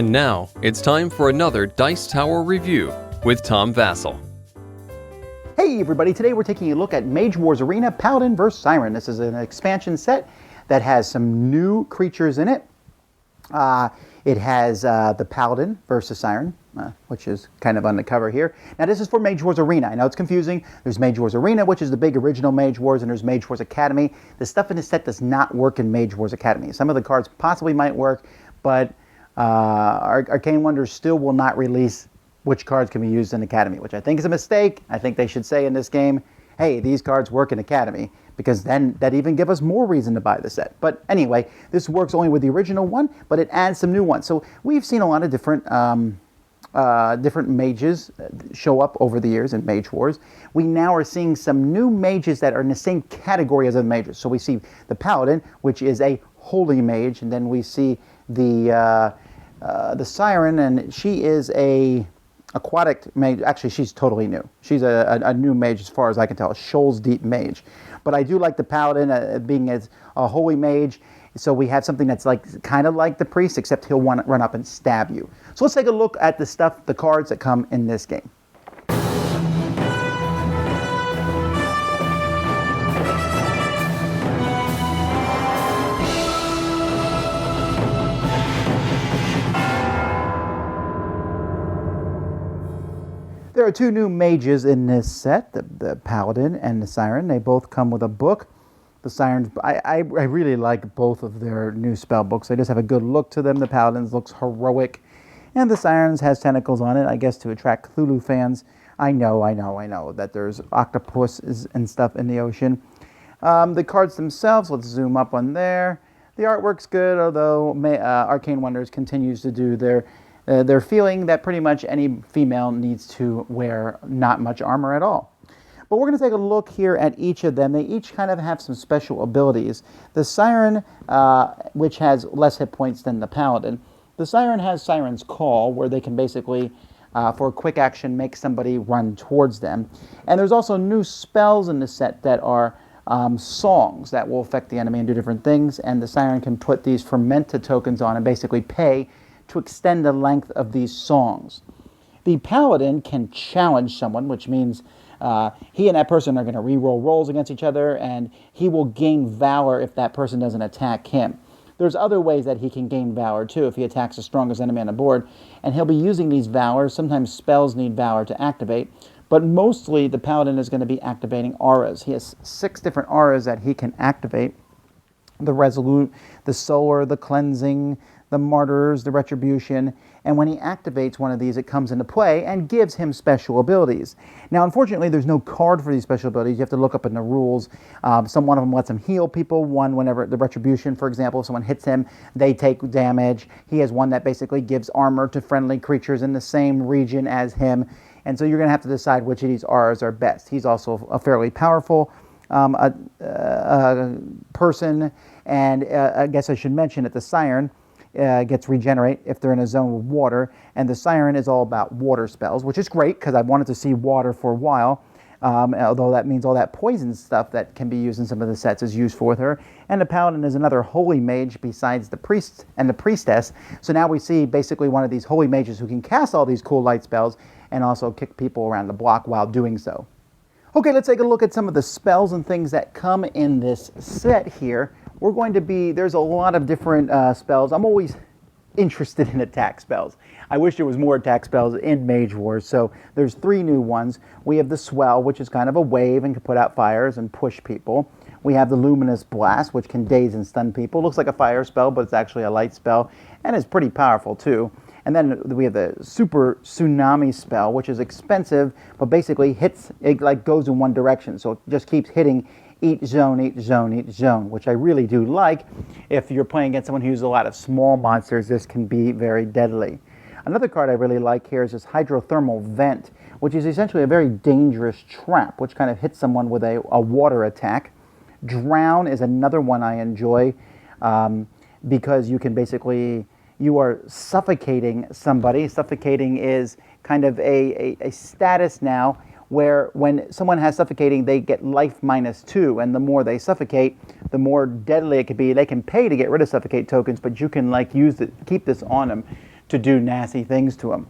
And now, it's time for another Dice Tower review with Tom Vasel. Hey everybody, today we're taking a look at Mage Wars Arena, Paladin vs. Siren. This is an expansion set that has some new creatures in it. It has the Paladin versus Siren, which is kind of on the cover here. Now this is for Mage Wars Arena. I know it's confusing. There's Mage Wars Arena, which is the big original Mage Wars, and there's Mage Wars Academy. The stuff in this set does not work in Mage Wars Academy. Some of the cards possibly might work, but Arcane Wonders still will not release which cards can be used in Academy, which I think is a mistake. I think they should say in this game, hey, these cards work in Academy, because then that even give us more reason to buy the set. But anyway, this works only with the original one, but it adds some new ones. So we've seen a lot of different different mages show up over the years in Mage Wars. We now are seeing some new mages that are in the same category as the mages. So we see the Paladin, which is a holy mage, and then we see the Siren, and she is a aquatic mage. Actually, she's totally new. She's a new mage as far as I can tell, a Shoals Deep mage. But I do like the Paladin being as a holy mage. So we have something that's like kind of like the priest, except he'll run up and stab you. So let's take a look at the cards that come in this game. There are two new mages in this set, the Paladin and the Siren. They both come with a book. The Sirens, I really like both of their new spell books. They just have a good look to them. The Paladin's looks heroic, and the Sirens has tentacles on it, I guess to attract Cthulhu fans. I know that there's octopuses and stuff in the ocean. The cards themselves, let's zoom up on there. The artwork's good, although Arcane Wonders continues to do their feeling that pretty much any female needs to wear not much armor at all. But we're going to take a look here at each of them. They each kind of have some special abilities. The Siren, which has less hit points than the Paladin, the Siren has Siren's Call, where they can basically, for a quick action, make somebody run towards them. And there's also new spells in the set that are songs that will affect the enemy and do different things. And the Siren can put these fermented tokens on and basically pay to extend the length of these songs. The Paladin can challenge someone, which means he and that person are going to re-roll rolls against each other, and he will gain valor if that person doesn't attack him. There's other ways that he can gain valor too if he attacks the strongest enemy on the board, and he'll be using these valors. Sometimes spells need valor to activate, but mostly the Paladin is going to be activating auras. He has 6 different auras that he can activate: the Resolute, the Solar, the Cleansing, the Martyrs, the Retribution, and when he activates one of these, it comes into play and gives him special abilities. Now, unfortunately, there's no card for these special abilities. You have to look up in the rules. One of them lets him heal people. One, whenever the Retribution, for example, if someone hits him, they take damage. He has one that basically gives armor to friendly creatures in the same region as him. And so you're going to have to decide which of these auras are best. He's also a fairly powerful person, and I guess I should mention that the Siren gets regenerate if they're in a zone with water, and the Siren is all about water spells, which is great because I wanted to see water for a while, although that means all that poison stuff that can be used in some of the sets is useful with her. And the Paladin is another holy mage besides the priest and the priestess, so now we see basically one of these holy mages who can cast all these cool light spells and also kick people around the block while doing so. Okay, let's take a look at some of the spells and things that come in this set here. There's a lot of different spells. I'm always interested in attack spells. I wish there was more attack spells in Mage Wars, so there's 3 new ones. We have the Swell, which is kind of a wave and can put out fires and push people. We have the Luminous Blast, which can daze and stun people. Looks like a fire spell, but it's actually a light spell, and it's pretty powerful too. And then we have the Super Tsunami spell, which is expensive, but basically goes in one direction, so it just keeps hitting each zone, which I really do like. If you're playing against someone who uses a lot of small monsters, this can be very deadly. Another card I really like here is this Hydrothermal Vent, which is essentially a very dangerous trap, which kind of hits someone with a water attack. Drown is another one I enjoy because you can basically, you are suffocating somebody. Suffocating is kind of a status now where when someone has suffocating, they get life -2, and the more they suffocate, the more deadly it could be. They can pay to get rid of suffocate tokens, but you can keep this on them to do nasty things to them.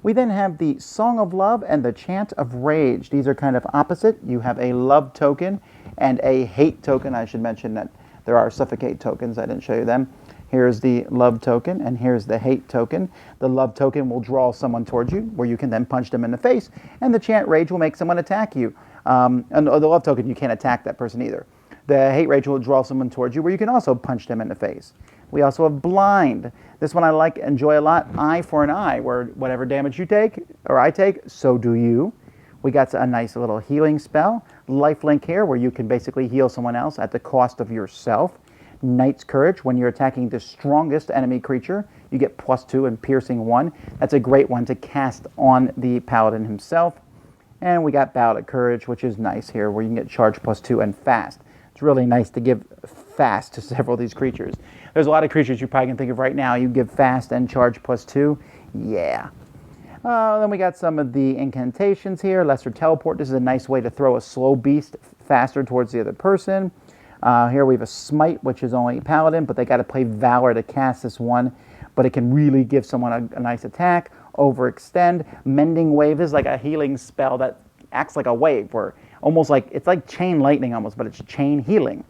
We then have the Song of Love and the Chant of Rage. These are kind of opposite. You have a love token and a hate token. I should mention that there are suffocate tokens. I didn't show you them. Here's the love token, and here's the hate token. The love token will draw someone towards you, where you can then punch them in the face, and the chant rage will make someone attack you. And the love token, you can't attack that person either. The hate rage will draw someone towards you, where you can also punch them in the face. We also have blind. This one I enjoy a lot. Eye for an eye, where whatever damage you take, or I take, so do you. We got a nice little healing spell. Lifelink here, where you can basically heal someone else at the cost of yourself. Knight's Courage, when you're attacking the strongest enemy creature, you get +2 and piercing 1. That's a great one to cast on the Paladin himself. And we got Battle of Courage, which is nice here, where you can get charge +2 and fast. It's really nice to give fast to several of these creatures. There's a lot of creatures you probably can think of right now. You give fast and charge +2. Yeah. Then we got some of the incantations here. Lesser Teleport. This is a nice way to throw a slow beast faster towards the other person. Here we have a Smite, which is only Paladin, but they got to play Valor to cast this one. But it can really give someone a nice attack. Overextend. Mending Wave is like a healing spell that acts like a wave, where almost like it's like chain lightning almost, but it's chain healing.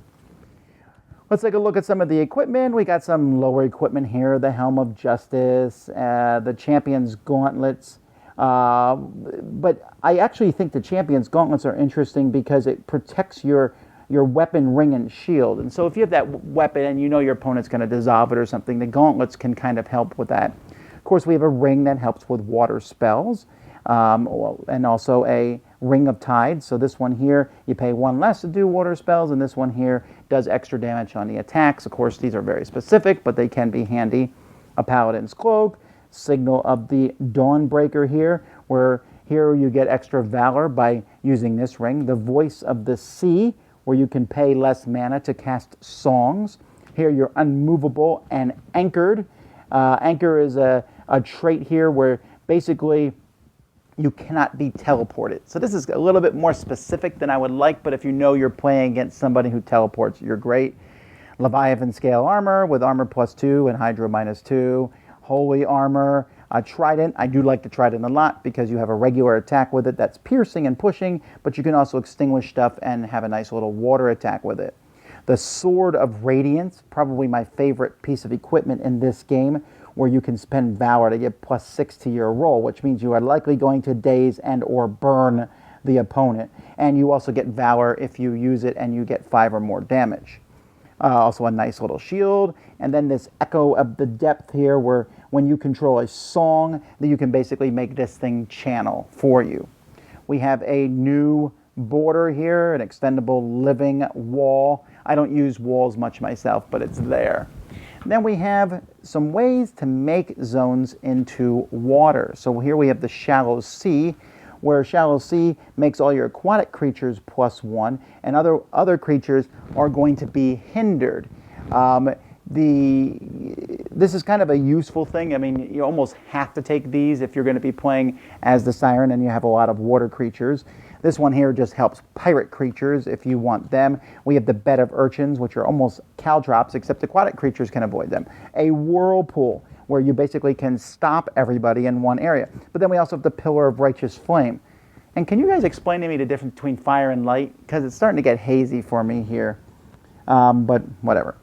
Let's take a look at some of the equipment. We got some lower equipment here: the Helm of Justice, the Champion's Gauntlets. But I actually think the Champion's Gauntlets are interesting because it protects your weapon, ring, and shield. And so if you have that weapon and you know your opponent's going to dissolve it or something, the gauntlets can kind of help with that. Of course, we have a ring that helps with water spells, and also a Ring of Tide. So this one here, you pay 1 less to do water spells, and this one here does extra damage on the attacks. Of course, these are very specific, but they can be handy. A Paladin's Cloak, Signal of the Dawnbreaker here, where here you get extra valor by using this ring. The Voice of the Sea, where you can pay less mana to cast songs. Here you're unmovable and anchored. Anchor is a trait here where basically you cannot be teleported. So this is a little bit more specific than I would like, but if you know you're playing against somebody who teleports, you're great. Leviathan Scale Armor with armor +2 and Hydra -2. Holy Armor. Trident, I do like the Trident a lot because you have a regular attack with it that's piercing and pushing, but you can also extinguish stuff and have a nice little water attack with it. The Sword of Radiance, probably my favorite piece of equipment in this game, where you can spend Valor to get +6 to your roll, which means you are likely going to daze and or burn the opponent. And you also get Valor if you use it and you get 5 or more damage. Also a nice little shield. And then this Echo of the Depth here, where when you control a song, that you can basically make this thing channel for you. We have a new border here, an extendable living wall. I don't use walls much myself, but it's there. Then we have some ways to make zones into water. So here we have the Shallow Sea, where Shallow Sea makes all your aquatic creatures +1, and other creatures are going to be hindered. This is kind of a useful thing. I mean, you almost have to take these if you're going to be playing as the Siren and you have a lot of water creatures. This one here just helps pirate creatures if you want them. We have the Bed of Urchins, which are almost caltrops, except aquatic creatures can avoid them. A Whirlpool, where you basically can stop everybody in one area. But then we also have the Pillar of Righteous Flame. And can you guys explain to me the difference between fire and light? Because it's starting to get hazy for me here. But whatever.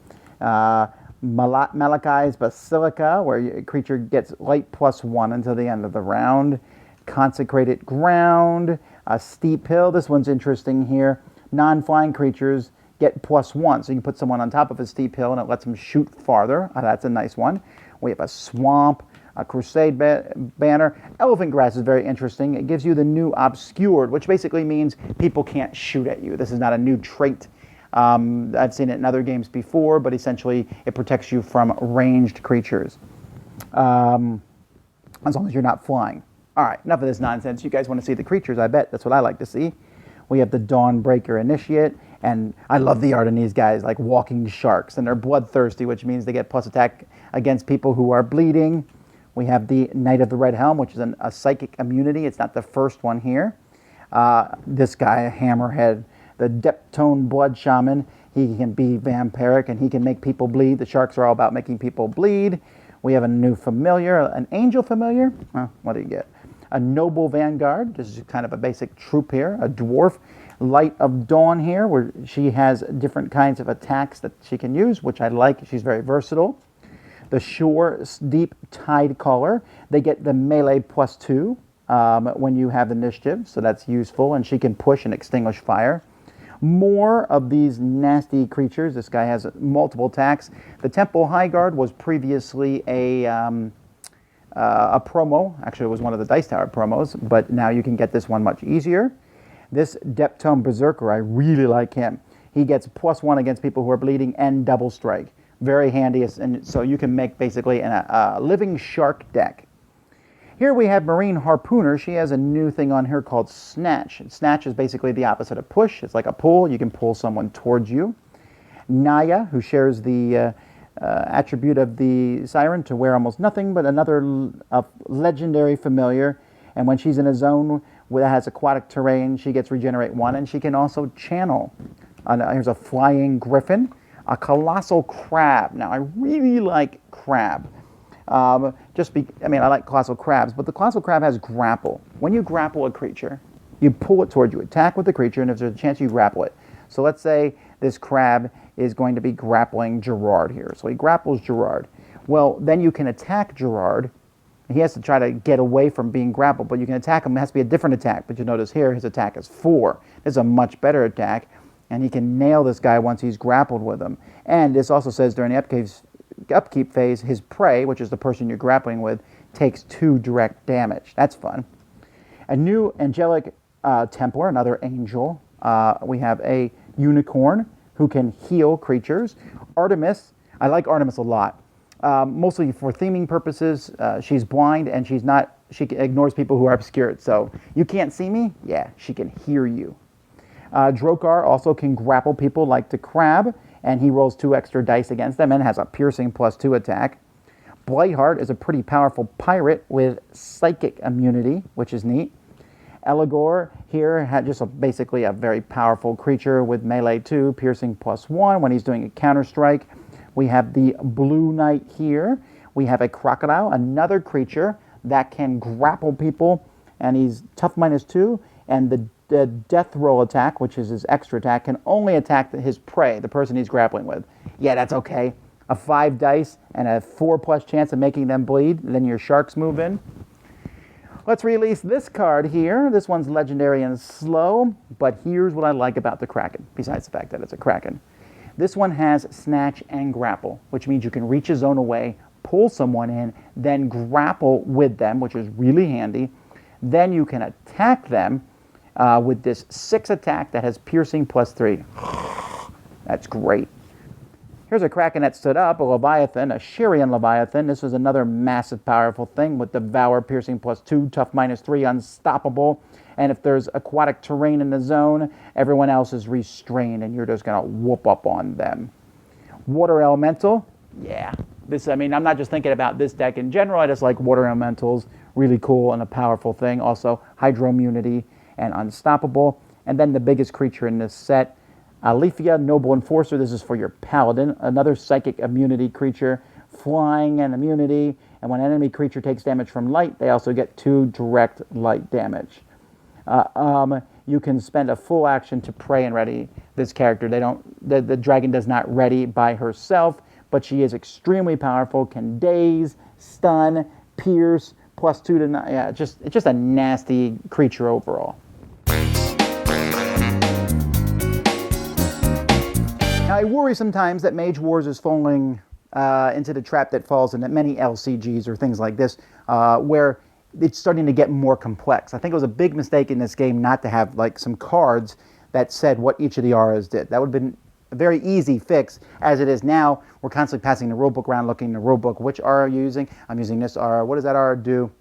Malachi's Basilica, where a creature gets light +1 until the end of the round. Consecrated Ground, a Steep Hill. This one's interesting here. Non-flying creatures get +1, so you can put someone on top of a steep hill and it lets them shoot farther. That's a nice one. We have a Swamp, a Crusade Banner. Elephant Grass is very interesting. It gives you the new Obscured, which basically means people can't shoot at you. This is not a new trait. I've seen it in other games before, but essentially it protects you from ranged creatures, as long as you're not flying. All right, enough of this nonsense. You guys want to see the creatures, I bet. That's what I like to see. We have the Dawnbreaker Initiate, and I love the art in these guys, like walking sharks, and they're bloodthirsty, which means they get plus attack against people who are bleeding. We have the Knight of the Red Helm, which is a psychic immunity. It's not the first one here. This guy, a Hammerhead, the Deptone Blood Shaman, he can be vampiric and he can make people bleed. The sharks are all about making people bleed. We have a new familiar, an angel familiar. What do you get? A noble vanguard. This is kind of a basic troop here. A dwarf. Light of Dawn here, where she has different kinds of attacks that she can use, which I like. She's very versatile. The Shore Deep Tide Caller. They get the melee +2 when you have initiative, so that's useful, and she can push and extinguish fire. More of these nasty creatures. This guy has multiple attacks. The Temple High Guard was previously a promo. Actually, it was one of the Dice Tower promos, but now you can get this one much easier. This Deptone Berserker, I really like him. He gets +1 against people who are bleeding and double strike. Very handy, and so you can make basically a living shark deck. Here we have Marine Harpooner. She has a new thing on her called Snatch. Snatch is basically the opposite of push. It's like a pull. You can pull someone towards you. Naya, who shares the attribute of the Siren to wear almost nothing, but another legendary familiar. And when she's in a zone that has aquatic terrain, she gets regenerate 1, and she can also channel. Here's a flying griffin, a colossal crab. Now, I really like crab. I like colossal crabs, but the colossal crab has grapple. When you grapple a creature, you pull it toward you, attack with the creature, and if there's a chance, you grapple it. So let's say this crab is going to be grappling Gerard here. So he grapples Gerard. Well, then you can attack Gerard. He has to try to get away from being grappled, but you can attack him. It has to be a different attack. But you notice here, his attack is 4. This is a much better attack, and he can nail this guy once he's grappled with him. And this also says during the upkeep phase, his prey, which is the person you're grappling with, takes 2 direct damage. That's fun. A new Angelic Templar, another angel. We have a unicorn who can heal creatures. Artemis, I like Artemis a lot. Mostly for theming purposes. She's blind and she ignores people who are obscured. So you can't see me? Yeah, she can hear you. Drokar also can grapple people like the crab, and he rolls 2 extra dice against them and has a piercing +2 attack. Blightheart is a pretty powerful pirate with psychic immunity, which is neat. Eligor here had just basically a very powerful creature with melee 2, piercing +1 when he's doing a counter strike. We have the Blue Knight here. We have a crocodile, another creature that can grapple people, and he's tough -2, and the death roll attack, which is his extra attack, can only attack his prey, the person he's grappling with. Yeah, that's okay. A 5 dice and a 4+ chance of making them bleed, then your sharks move in. Let's release this card here. This one's legendary and slow, but here's what I like about the Kraken, besides the fact that it's a Kraken. This one has Snatch and Grapple, which means you can reach a zone away, pull someone in, then grapple with them, which is really handy. Then you can attack them with this 6 attack that has piercing +3. That's great. Here's a Kraken that stood up, a Leviathan, a Shirian Leviathan. This is another massive, powerful thing with Devour, piercing +2, tough -3, unstoppable. And if there's aquatic terrain in the zone, everyone else is restrained, and you're just going to whoop up on them. Water Elemental, yeah. I'm not just thinking about this deck in general. I just like Water Elementals, really cool and a powerful thing. Also, Hydro Immunity and Unstoppable. And then the biggest creature in this set, Alethea, Noble Enforcer. This is for your Paladin, another psychic immunity creature, flying and immunity. And when an enemy creature takes damage from light, they also get 2 direct light damage. You can spend a full action to pray and ready this character. The dragon does not ready by herself, but she is extremely powerful, can daze, stun, pierce, +2 to 9. Yeah, it's just a nasty creature overall. Now, I worry sometimes that Mage Wars is falling into the trap that falls into many LCGs or things like this, where it's starting to get more complex. I think it was a big mistake in this game not to have some cards that said what each of the auras did. That would have been a very easy fix. As it is now, we're constantly passing the rulebook around, looking in the rulebook. Which aura are you using? I'm using this aura. What does that aura do?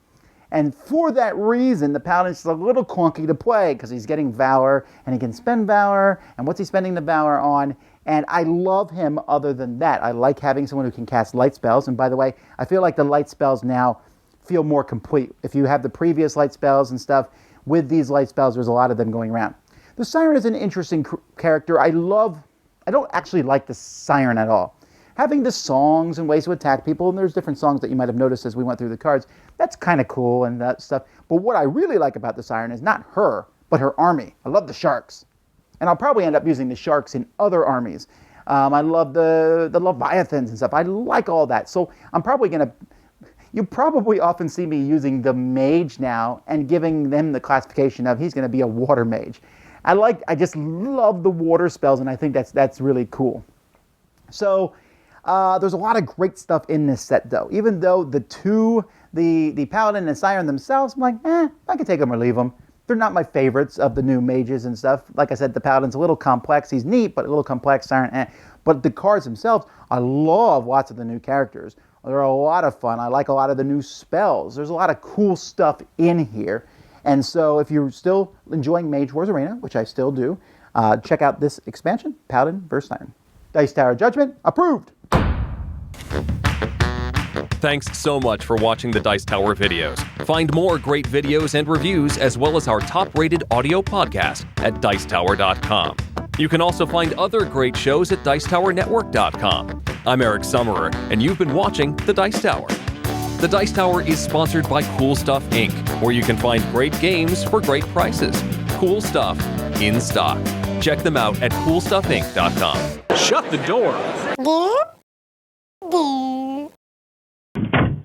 And for that reason, the Paladin's just a little clunky to play because he's getting Valor, and he can spend Valor, and what's he spending the Valor on? And I love him other than that. I like having someone who can cast light spells. And by the way, I feel like the light spells now feel more complete. If you have the previous light spells and stuff, with these light spells, there's a lot of them going around. The Siren is an interesting character. I don't actually like the Siren at all. having the songs and ways to attack people, and there's different songs that you might have noticed as we went through the cards, that's kind of cool and that stuff. But what I really like about the Siren is not her, but her army. I love the sharks. And I'll probably end up using the sharks in other armies. I love the Leviathans and stuff. I like all that. So I'm probably going to... You probably often see me using the mage now and giving them the classification of he's going to be a water mage. I just love the water spells, and I think that's really cool. So there's a lot of great stuff in this set, though. Even though the Paladin and Siren themselves, I'm like, I can take them or leave them. They're not my favorites of the new mages and stuff. Like I said, the Paladin's a little complex. He's neat, but a little complex. Siren, But the cards themselves, I love lots of the new characters. They're a lot of fun. I like a lot of the new spells. There's a lot of cool stuff in here. And so if you're still enjoying Mage Wars Arena, which I still do, check out this expansion, Paladin vs. Siren. Dice Tower Judgment, approved! Thanks so much for watching the Dice Tower videos. Find more great videos and reviews, as well as our top-rated audio podcast at Dicetower.com. You can also find other great shows at Dicetowernetwork.com. I'm Eric Summerer, and you've been watching The Dice Tower. The Dice Tower is sponsored by Cool Stuff Inc., where you can find great games for great prices. Cool stuff in stock. Check them out at CoolStuffInc.com. Shut the door.